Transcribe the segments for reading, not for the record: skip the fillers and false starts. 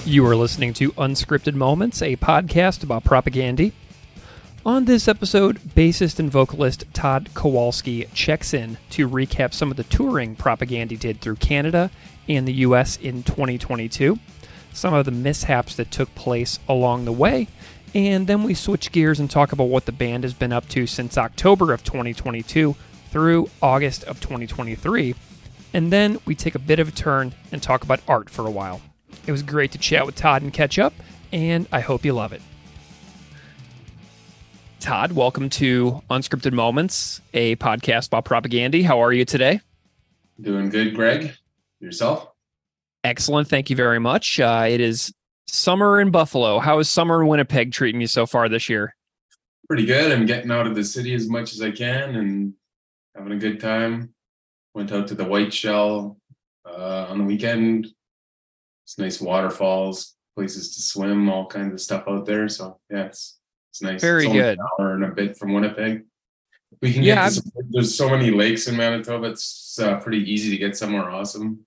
You are listening to Unscripted Moments, a podcast about propaganda. On this episode, bassist and vocalist Todd Kowalski checks in to recap some of the touring propaganda did through Canada and the US in 2022, some of the mishaps that took place along the way, and then we switch gears and talk about what the band has been up to since October of 2022 through August of 2023, and then we take a bit of a turn and talk about art for a while. It was great to chat with Todd and catch up, and I hope you love it. Todd, welcome to Unscripted Moments, a podcast about propaganda. How are you today? Doing good, Greg. Yourself? Excellent. Thank you very much. It is summer in Buffalo. How is summer in Winnipeg treating you so far this year? Pretty good. I'm getting out of the city as much as I can and having a good time. Went out to the White Shell on the weekend. It's nice waterfalls, places to swim, all kinds of stuff out there. So yeah, it's nice. Very it's only good. An hour and a bit from Winnipeg. We can get to there's so many lakes in Manitoba. It's pretty easy to get somewhere awesome.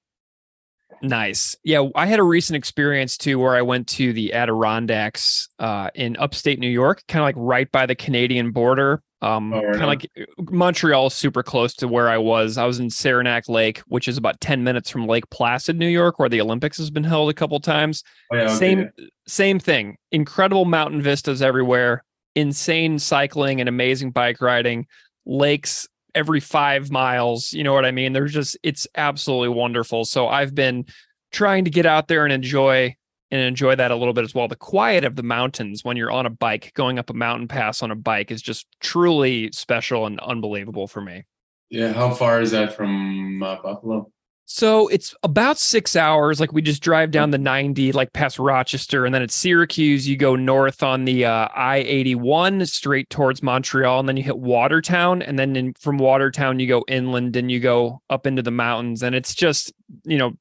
Nice. Yeah, I had a recent experience too where I went to the Adirondacks in upstate New York, kind of like right by the Canadian border. Kind of like Montreal is super close to where I was. I was in Saranac Lake, which is about 10 minutes from Lake Placid, New York, where the Olympics has been held a couple times. Oh, yeah, okay. Same thing. Incredible mountain vistas everywhere. Insane cycling and amazing bike riding. Lakes every 5 miles. You know what I mean? It's absolutely wonderful. So I've been trying to get out there and enjoy that a little bit as well. The quiet of the mountains when you're on a bike, going up a mountain pass on a bike is just truly special and unbelievable for me. Yeah. How far is that from Buffalo? So it's about 6 hours. Like we just drive down the 90, like past Rochester, and then at Syracuse, you go north on the I-81 straight towards Montreal, and then you hit Watertown, and then from Watertown, you go inland and you go up into the mountains, and it's just,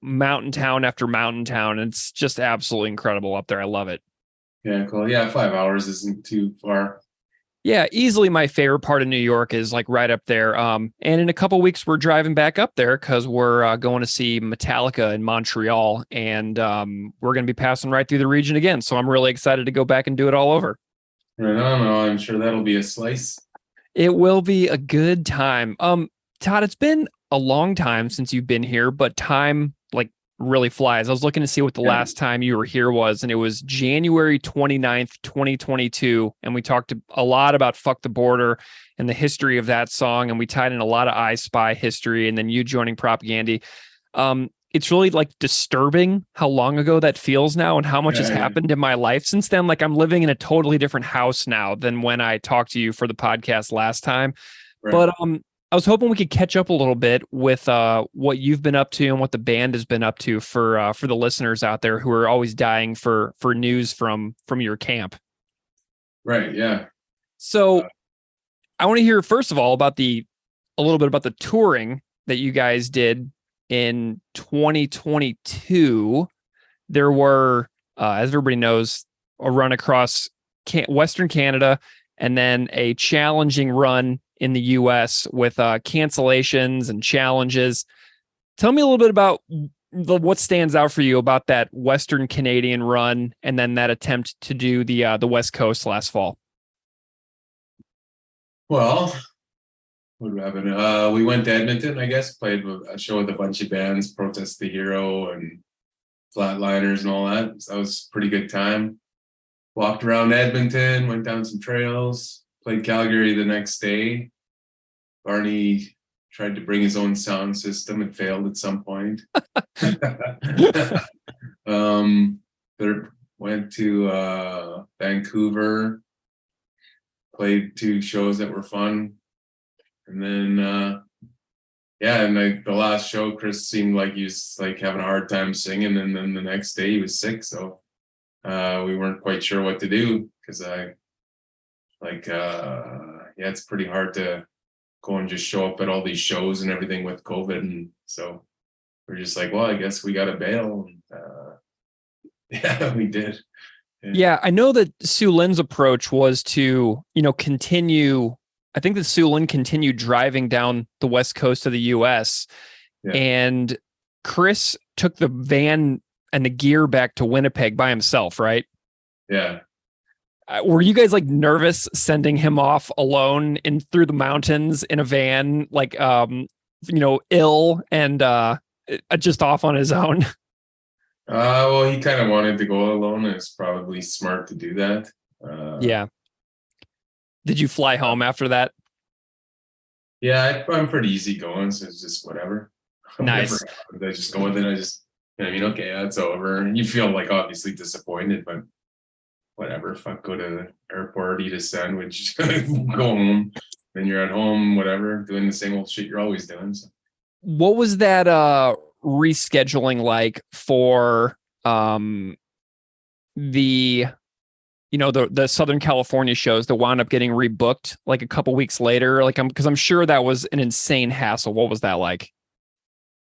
mountain town after mountain town. It's just absolutely incredible up there. I love it. Yeah, cool. Yeah, 5 hours isn't too far. Yeah, easily my favorite part of New York is like right up there. And in a couple weeks, we're driving back up there because we're going to see Metallica in Montreal, and we're going to be passing right through the region again. So I'm really excited to go back and do it all over. Right on. I'm sure that'll be a slice. It will be a good time. Todd, it's been a long time since you've been here, but time really flies. I was looking to see what the last time you were here was, and it was January 29th, 2022. And we talked a lot about Fuck the Border and the history of that song. And we tied in a lot of I Spy history and then you joining propaganda. It's really disturbing how long ago that feels now and how much has happened in my life since then. Like I'm living in a totally different house now than when I talked to you for the podcast last time. Right. But I was hoping we could catch up a little bit with what you've been up to and what the band has been up to for the listeners out there who are always dying for news from your camp. Right. Yeah. So I want to hear first of all a little bit about the touring that you guys did in 2022. There were, as everybody knows, a run across Western Canada and then a challenging run in the US with cancellations and challenges. Tell me a little bit about what stands out for you about that Western Canadian run and then that attempt to do the West Coast last fall. Well, what happened? We went to Edmonton, I guess, played a show with a bunch of bands, Protest the Hero and Flatliners and all that. So that was a pretty good time. Walked around Edmonton, went down some trails, played Calgary the next day. Barney tried to bring his own sound system. It failed at some point. Went to Vancouver, played 2 shows that were fun. And then, the last show, Chris seemed like he was having a hard time singing. And then the next day he was sick. So we weren't quite sure what to do because it's pretty hard to go and just show up at all these shows and everything with COVID. And so we're just like, well, I guess we got to bail. And, we did. Yeah, I know that Sue Lynn's approach was to, continue. I think that Sue Lynn continued driving down the West Coast of the US. Yeah. And Chris took the van and the gear back to Winnipeg by himself, right? Yeah. Were you guys like nervous sending him off alone in through the mountains in a van, like ill and just off on his own? Well, he kind of wanted to go alone, and it's probably smart to do that. Yeah. Did you fly home after that? Yeah, I'm pretty easygoing, so it's just whatever. Nice. Whatever happens, I just go with it. Okay, that's over. And you feel like obviously disappointed, but whatever. Fuck, go to the airport, eat a sandwich, go home. Then you're at home, whatever, doing the same old shit you're always doing. So. What was that rescheduling like for the the Southern California shows that wound up getting rebooked like a couple weeks later? Like because I'm sure that was an insane hassle. What was that like?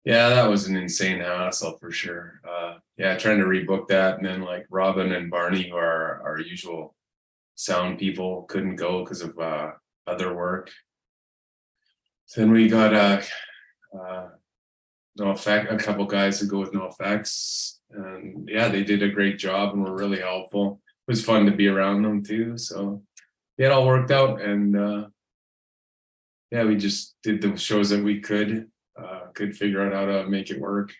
Yeah, that was an insane hassle for sure. Yeah, trying to rebook that, and then like Robin and Barney, who are our usual sound people, couldn't go because of other work. So then we got No Effect, a couple guys who go with No Effects, and yeah, they did a great job and were really helpful. It was fun to be around them too. So it all worked out, and yeah, we just did the shows that we could figure out how to make it work.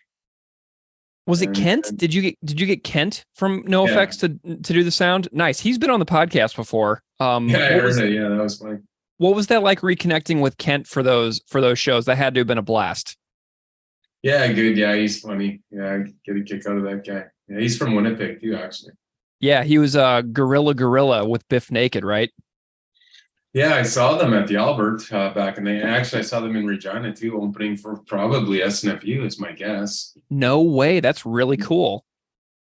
Was it Kent? Did you get Kent from No Effects to do the sound? Nice. He's been on the podcast before. Yeah, I heard it. Yeah, that was funny. What was that like reconnecting with Kent for those shows? That had to have been a blast. Yeah, good. Yeah, he's funny. Yeah, I get a kick out of that guy. Yeah, he's from Winnipeg too, actually. Yeah, he was Gorilla with Biff Naked, right? Yeah, I saw them at the Albert back in the day. Actually, I saw them in Regina too, opening for probably SNFU is my guess. No way. That's really cool.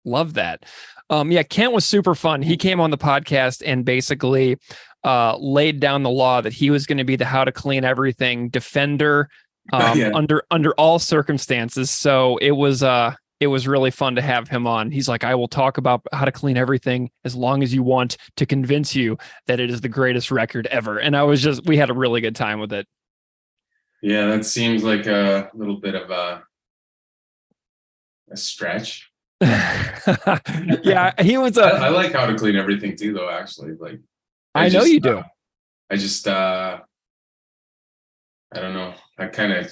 Love that. Yeah, Kent was super fun. He came on the podcast and basically laid down the law that he was going to be the how to clean everything defender under all circumstances. So it was really fun to have him on. He's like, I will talk about how to clean everything as long as you want to convince you that it is the greatest record ever. And we had a really good time with it. Yeah, that seems like a little bit of a stretch. Yeah, he was I like how to clean everything too, though, actually. Like I know you do. I just I don't know. I kind of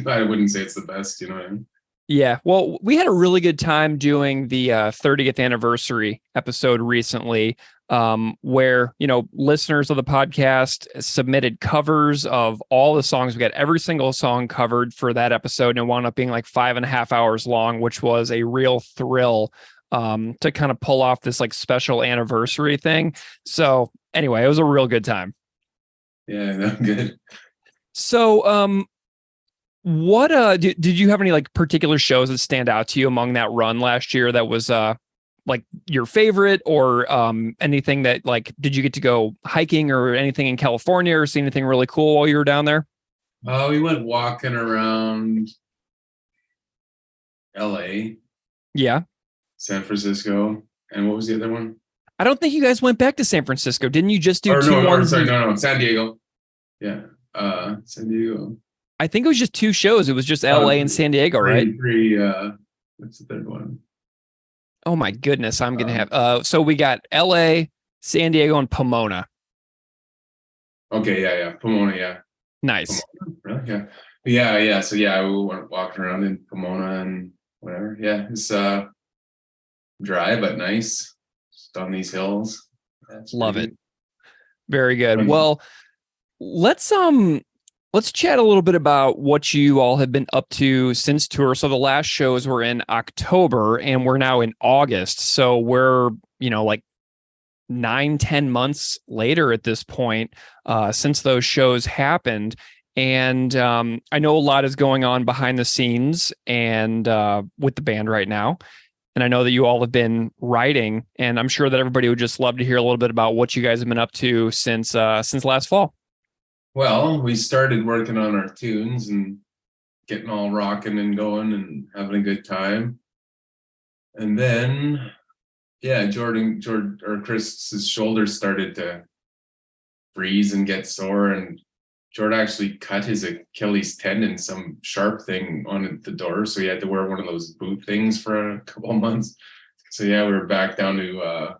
I wouldn't say it's the best, you know what I mean? Yeah, well, we had a really good time doing the 30th anniversary episode recently, where listeners of the podcast submitted covers of all the songs. We got every single song covered for that episode, and it wound up being like 5.5 hours long, which was a real thrill to kind of pull off this like special anniversary thing. So anyway, it was a real good time. Yeah, no, good. So what did you have any like particular shows that stand out to you among that run last year that was like your favorite, or anything that like did you get to go hiking or anything in California or see anything really cool while you were down there? We went walking around LA, Yeah. San Francisco, and what was the other one? I don't think you guys went back to San Francisco. Didn't you just do San Diego. Yeah. San Diego. I think it was just 2 shows. It was just LA and San Diego, right? What's the third one? Oh my goodness. I'm going to have, so we got LA, San Diego, and Pomona. Okay. Yeah. Pomona. Yeah. Nice. Pomona, really? Yeah. Yeah. So yeah, we went walking around in Pomona and whatever. Yeah. It's dry, but nice. Just on these hills. Love it. Very good. Well, let's chat a little bit about what you all have been up to since tour. So the last shows were in October and we're now in August. So we're, like 9-10 months later at this point, since those shows happened. And I know a lot is going on behind the scenes and with the band right now. And I know that you all have been writing, and I'm sure that everybody would just love to hear a little bit about what you guys have been up to since last fall. Well, we started working on our tunes and getting all rocking and going and having a good time. And then, yeah, George or Chris's shoulders started to freeze and get sore, and Jordan actually cut his Achilles tendon, some sharp thing on the door, so he had to wear one of those boot things for a couple of months. So yeah, we were back down to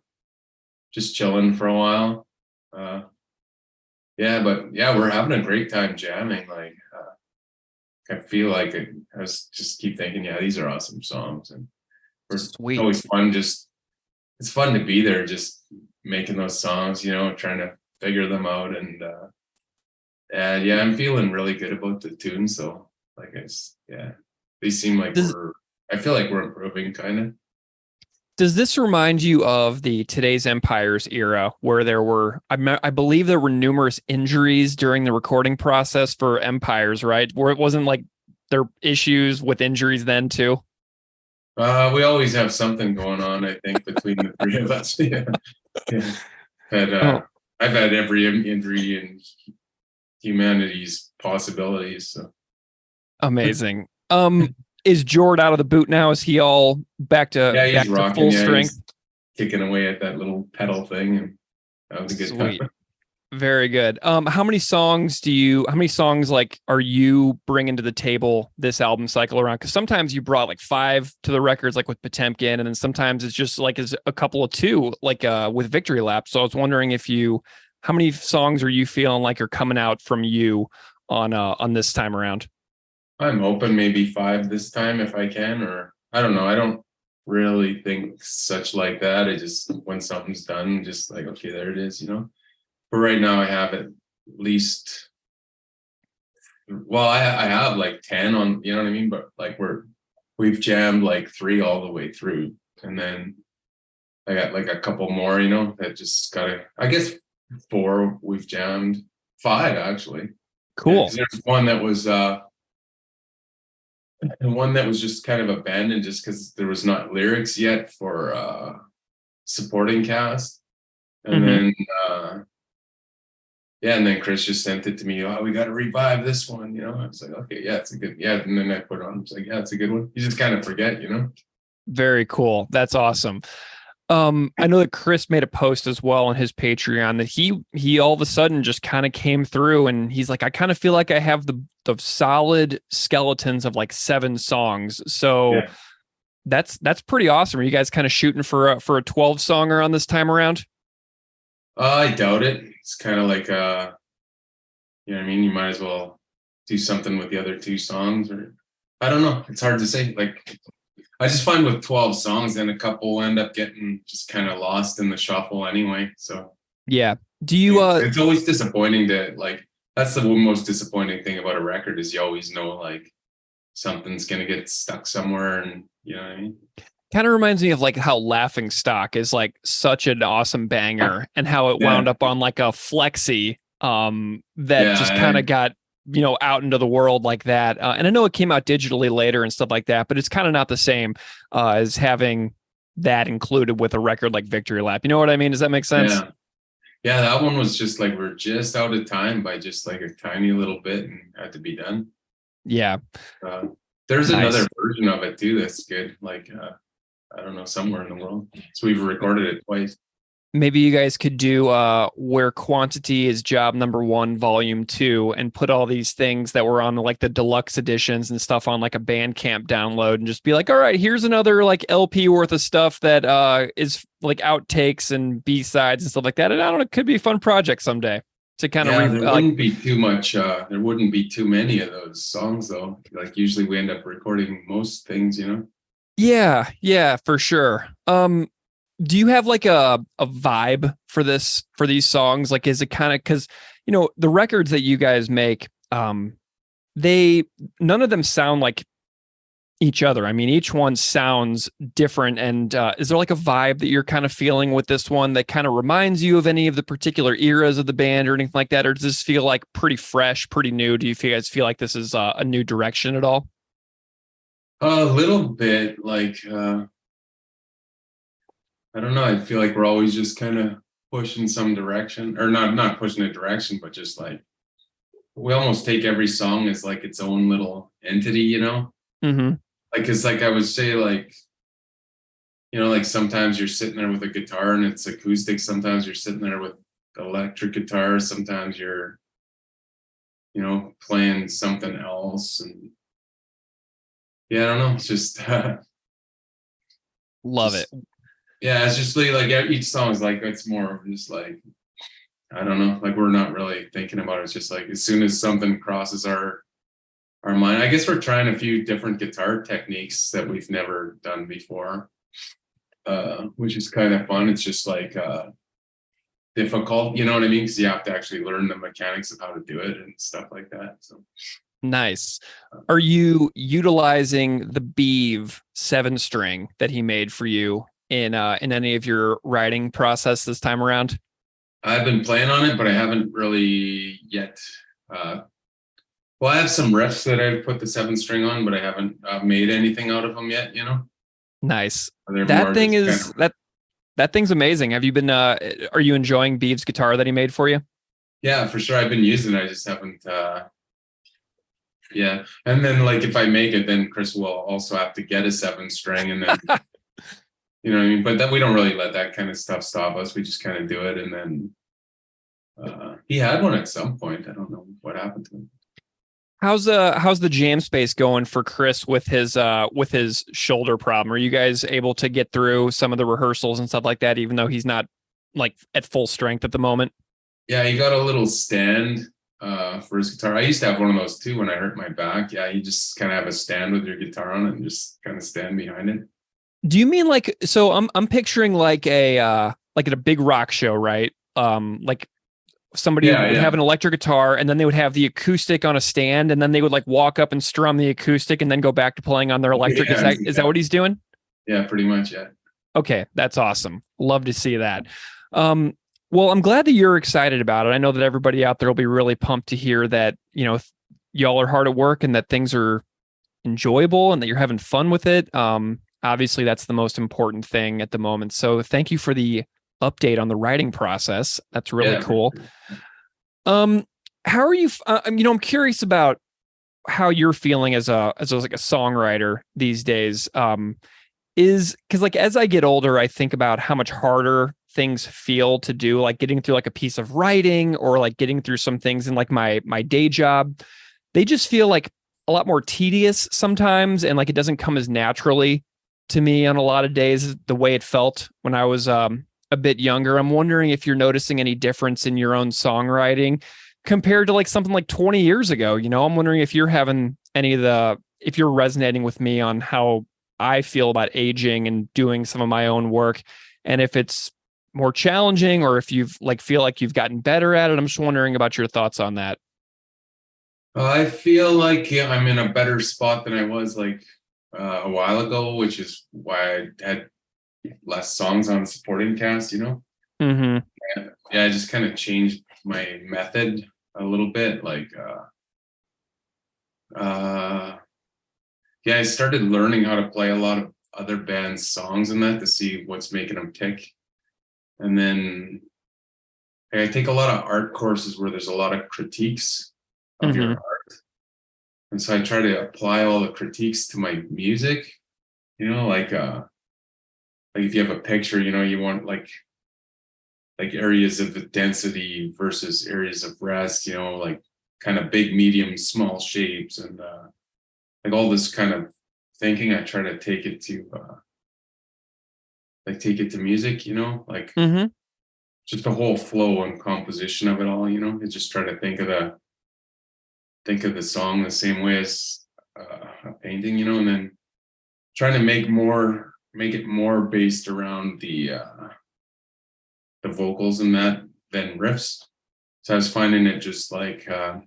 just chilling for a while. Yeah, but yeah, we're having a great time jamming. Like I feel like I was just keep thinking, yeah, these are awesome songs, and it's Sweet. always fun. Just it's fun to be there, just making those songs, trying to figure them out, and yeah, I'm feeling really good about the tune. So like yeah, they seem like Does I feel like we're improving, kind of. does this remind you of the Today's Empires era, where there were, I believe there were numerous injuries during the recording process for Empires, right? Where it wasn't like there issues with injuries then too. We always have something going on, I think, between the three of us. Yeah, yeah. But Oh, I've had every injury in humanity's possibilities. So amazing. Is Jord out of the boot now? Is he all yeah, he's back to rocking. full Yeah, strength? he's kicking away at that little pedal thing, and that was a good time. Sweet. Very good. How many songs like are you bringing to the table this album cycle around? Because sometimes you brought like 5 to the records, like with Potemkin, and then sometimes it's just like is a couple of 2, like with Victory Lap. So I was wondering how many songs are you feeling like are coming out from you on this time around? I'm hoping maybe 5 this time if I can, or I don't know. I don't really think such like that. I just when something's done, just like okay, there it is. But right now I have at least well, I have like 10 on, you know what I mean? But like we've jammed like 3 all the way through. And then I got like a couple more, that just gotta I guess 4 we've jammed. 5 actually. Yeah, Cool. because there's one that was just kind of abandoned just because there was not lyrics yet for supporting cast. And Mm-hmm. then yeah, and then Chris just sent it to me. Oh, we got to revive this one. I was like, okay, yeah, it's a good, yeah. And then I put it on. I was like, yeah, it's a good one. You just kind of forget. Very cool. That's awesome. I know that Chris made a post as well on his Patreon that he all of a sudden just kind of came through and he's like, I kind of feel like I have the solid skeletons of like 7 songs. So Yeah. that's pretty awesome. Are you guys kind of shooting for a 12 songer on this time around? I doubt it. It's kind of like, you know what I mean? You might as well do something with the other 2 songs, or I don't know. It's hard to say. Like, I just find with 12 songs, then a couple end up getting just kind of lost in the shuffle anyway. So Yeah. Do you it's always disappointing that's the most disappointing thing about a record is you always know like something's gonna get stuck somewhere, and you know what I mean? kind of reminds me of like how Laughing Stock is like such an awesome banger and how it Yeah. wound up on like a flexi that Yeah, just kind of got out into the world like that, and I know it came out digitally later and stuff like that, but it's kind of not the same as having that included with a record like Victory Lap. You know what I mean? Does that make sense? yeah. Yeah, that one was just like we're just out of time by just like a tiny little bit and had to be done. Yeah. Uh, there's Nice. another version of it too that's good. Like I don't know, somewhere in the world. So we've recorded it twice. Maybe you guys could do where quantity is job number 1, volume 2, and put all these things that were on like the deluxe editions and stuff on like a Bandcamp download and just be like, all right, here's another like LP worth of stuff that is like outtakes and B-sides and stuff like that. And I don't know, it could be a fun project someday to kind of Yeah, there wouldn't be too much. There wouldn't be too many of those songs though. Like usually we end up recording most things. yeah, for sure. Do you have like a vibe for these songs? Like, is it kind of because the records that you guys make, they none of them sound like each other. I mean, each one sounds different. And is there like a vibe that you're kind of feeling with this one that kind of reminds you of any of the particular eras of the band or anything like that? Or does this feel like pretty fresh, pretty new? Do you guys feel like this is a new direction at all? A little bit like I don't know. I feel like we're always just kind of pushing some direction, or not pushing a direction, but just like we almost take every song as like its own little entity. Mm-hmm. Like it's like I would say like sometimes you're sitting there with a guitar and it's acoustic. Sometimes you're sitting there with electric guitar. Sometimes you're playing something else. And yeah, I don't know. It's just, Love it. just yeah, it's just like each song is like, it's more of just like, I don't know, like we're not really thinking about it. It's just like as soon as something crosses our mind, I guess we're trying a few different guitar techniques that we've never done before, which is kind of fun. It's just like difficult, you know what I mean? Because you have to actually learn the mechanics of how to do it and stuff like that. So Nice. Are you utilizing the Beeve 7-string that he made for you in any of your writing process this time around? I've been playing on it, but I haven't really yet. Uh, well, I have some riffs that I've put the 7-string on, but I haven't made anything out of them yet. Nice. They're That more thing just kind is of. that thing's amazing. Have you been are you enjoying Beeve's guitar that he made for you? Yeah, for sure. I've been using it. I just haven't. Yeah, and then like if I make it, then Chris will also have to get a 7-string, and then what I mean. But that we don't really let that kind of stuff stop us. We just kind of do it, and then he had one at some point. I don't know what happened to him. How's the jam space going for Chris with his shoulder problem? Are you guys able to get through some of the rehearsals and stuff like that, even though he's not like at full strength at the moment? Yeah, he got a little stand for his guitar. I used to have one of those too when I hurt my back. Yeah, you just kind of have a stand with your guitar on it and just kind of stand behind it. Do you mean like so I'm picturing like like at a big rock show, right? Like somebody Yeah, would have yeah. an electric guitar and then they would have the acoustic on a stand and then they would like walk up and strum the acoustic and then go back to playing on their electric. Yeah, Is that what he's doing? yeah, pretty much, yeah. Okay, that's awesome. Love to see that. Well, I'm glad that you're excited about it. I know that everybody out there will be really pumped to hear that, y'all are hard at work and that things are enjoyable and that you're having fun with it. Obviously, that's the most important thing at the moment. So thank you for the update on the writing process. That's really Yeah, for cool. sure. How are you? I'm curious about how you're feeling as like a songwriter these days. Is because like as I get older, I think about how much harder things feel to do, like getting through like a piece of writing or like getting through some things in like my day job. They just feel like a lot more tedious sometimes, and like it doesn't come as naturally to me on a lot of days the way it felt when I was a bit younger. I'm wondering if you're noticing any difference in your own songwriting compared to like something like 20 years ago. I'm wondering if you're having if you're resonating with me on how I feel about aging and doing some of my own work, and if it's more challenging or if you've like feel like you've gotten better at it. I'm just wondering about your thoughts on that. I feel like I'm in a better spot than I was like a while ago, which is why I had less songs on supporting cast. Mm-hmm. Yeah, I just kind of changed my method a little bit. Like, yeah, I started learning how to play a lot of other bands' songs and that to see what's making them tick. And then I take a lot of art courses where there's a lot of critiques of your Mm-hmm. art. And so I try to apply all the critiques to my music, like if you have a picture, you want like areas of density versus areas of rest, like kind of big, medium, small shapes and like all this kind of thinking. I try to take it to music, like Mm-hmm. just the whole flow and composition of it all, I just try to think of the song the same way as a painting, and then trying to make it more based around the vocals and that than riffs. So I was finding it just like I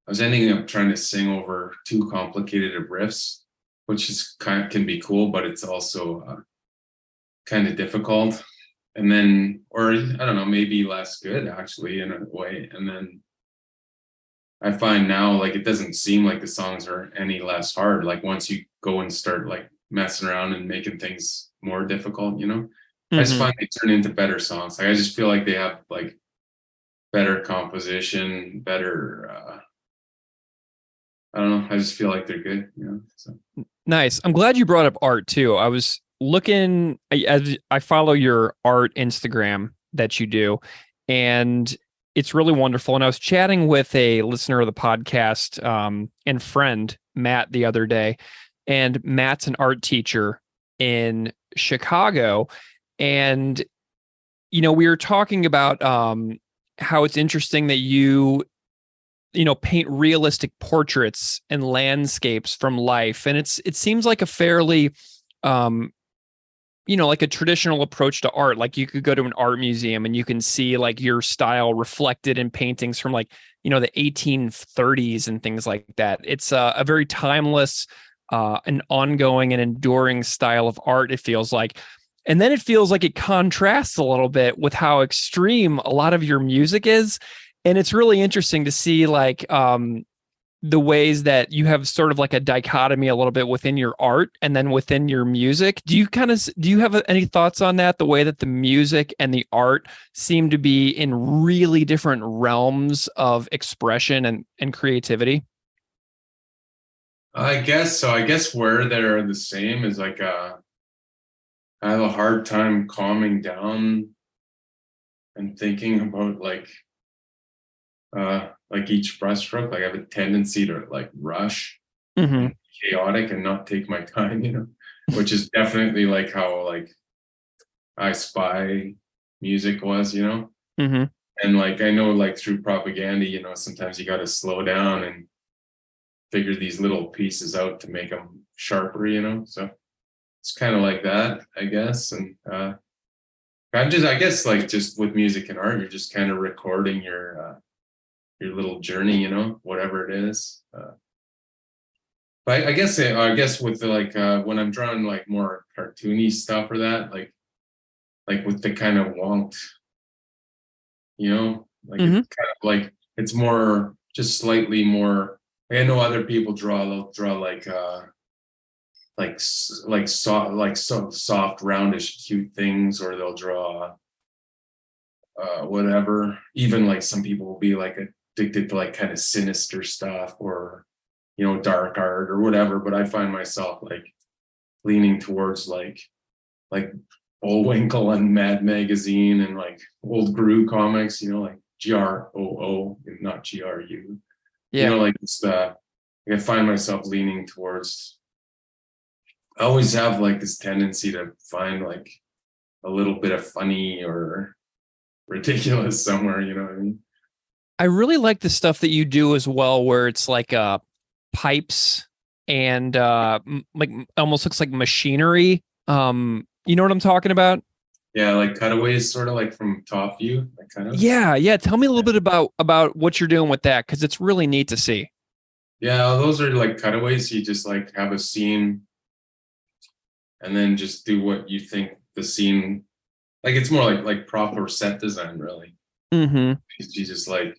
was ending up trying to sing over too complicated of riffs, which is can be cool, but it's also kind of difficult. And then, or I don't know, maybe less good actually in a way. And then I find now like it doesn't seem like the songs are any less hard. Like once you go and start like messing around and making things more difficult, I just Mm-hmm. find they turn into better songs. Like I just feel like they have like better composition, better I don't know. I just feel like they're good, So Nice. I'm glad you brought up art too. I was looking as I follow your art Instagram that you do, and it's really wonderful. And I was chatting with a listener of the podcast and friend, Matt, the other day. And Matt's an art teacher in Chicago. And, we were talking about how it's interesting that you paint realistic portraits and landscapes from life. And it seems like a fairly like a traditional approach to art. Like you could go to an art museum and you can see like your style reflected in paintings from like, the 1830s and things like that. It's a very timeless, an ongoing and enduring style of art, it feels like. And then it feels like it contrasts a little bit with how extreme a lot of your music is. And it's really interesting to see like the ways that you have sort of like a dichotomy a little bit within your art and then within your music. Do you have any thoughts on that? The way that the music and the art seem to be in really different realms of expression and creativity? I guess so. I guess where they're the same is like I have a hard time calming down and thinking about like each brushstroke. Like I have a tendency to like rush Mm-hmm. and chaotic and not take my time, which is definitely like how like I Spy music was, Mm-hmm. and like I know like through propaganda, sometimes you got to slow down and figure these little pieces out to make them sharper, so it's kind of like that, I guess. And I guess like just with music and art, you're just kind of recording your little journey, whatever it is. But I guess with the, like when I'm drawing like more cartoony stuff or that, like with the kind of wonked, like Mm-hmm. it's kind of like it's more just slightly more. Like I know other people they'll draw like soft, like so soft, roundish, cute things, or they'll draw whatever. Even like some people will be like addicted to like kind of sinister stuff or dark art or whatever. But I find myself like leaning towards like Bullwinkle and Mad Magazine and like old Gru comics, like GROO and not GRU. Yeah. Like it's I find myself leaning towards. I always have like this tendency to find like a little bit of funny or ridiculous somewhere. You know what I mean? I really like the stuff that you do as well, where it's like pipes and like almost looks like machinery. You know what I'm talking about? Yeah, like cutaways, sort of like from top view, like kind of. Yeah, yeah. Tell me a little bit about what you're doing with that, because it's really neat to see. Yeah, those are like cutaways. You just like have a scene and then just do what you think the scene. Like it's more like proper set design, really. Mm-hmm. You just like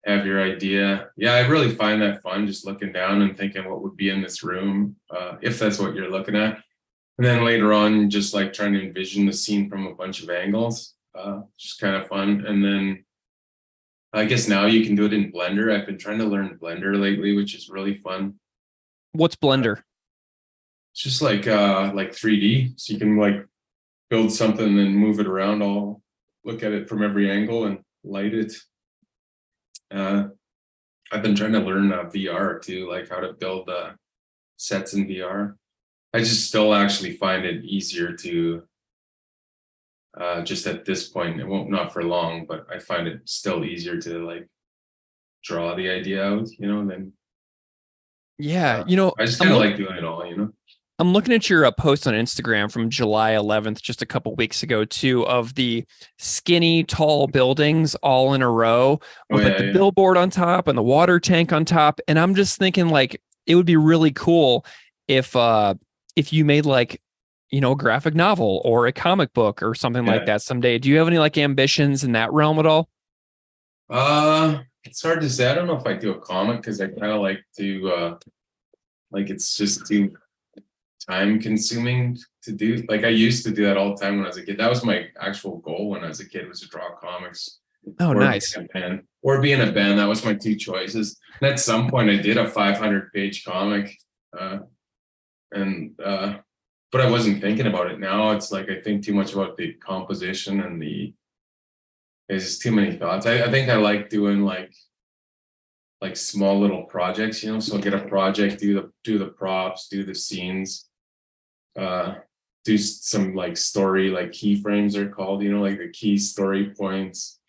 have your idea. Yeah, I really find that fun, just looking down and thinking what would be in this room, if that's what you're looking at. And then later on, just like trying to envision the scene from a bunch of angles, just kind of fun. And then I guess now you can do it in Blender. I've been trying to learn Blender lately, which is really fun. What's Blender? It's just like 3D, so you can like build something and then move it around. I'll look at it from every angle and light it. I've been trying to learn VR too, like how to build sets in VR. I just still actually find it easier to just at this point. It won't not for long, but I find it still easier to like draw the idea out, than Yeah, I just I'm kind of look like doing it all. I'm looking at your post on Instagram from July 11th, just a couple weeks ago, too, of the skinny, tall buildings all in a row Oh with like yeah, the yeah, billboard on top and the water tank on top. And I'm just thinking like it would be really cool if you made like a graphic novel or a comic book or something like yeah. that someday. Do you have any like ambitions in that realm at all? It's hard to say. I don't know if I do a comic because I kind of like to like it's just too time consuming to do. Like I used to do that all the time when I was a kid. That was my actual goal when I was a kid, was to draw comics Oh, or be nice. in a band. Or be in a band. That was my two choices. And at some point I did a 500-page comic. Uh and but I wasn't thinking about it. Now it's like I think too much about the composition and There's just too many thoughts. I think I like doing like small little projects, you know. So I'll get a project, do the props, do the scenes, do some like story, like keyframes are called, you know, like the key story points.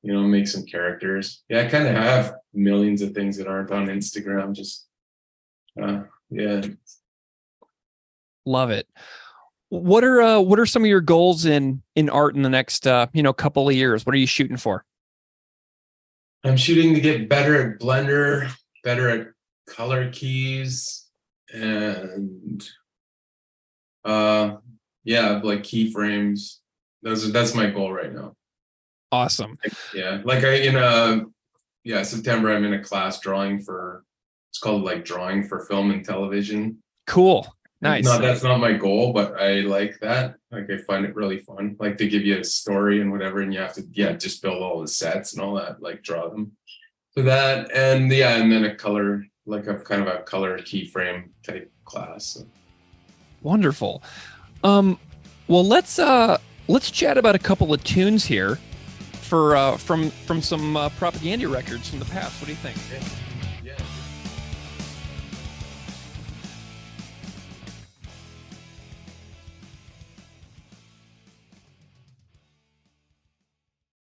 You know, make some characters. Yeah, I kind of have millions of things that aren't on Instagram. Just yeah. Love it. What are some of your goals in art in the next couple of years? What are you shooting for? I'm shooting to get better at Blender, better at color keys, and yeah, like keyframes. That's my goal right now. Awesome. Yeah, like September I'm in a class drawing for, it's called like drawing for film and television. Cool. Nice. That's not my goal, but I like that. Like I find it really fun. Like they give you a story and whatever, and you have to just build all the sets and all that, like draw them. So that, and and then a color, like a kind of a color keyframe type class. So. Wonderful. Well, let's chat about a couple of tunes here for from some propaganda records from the past. What do you think? Okay.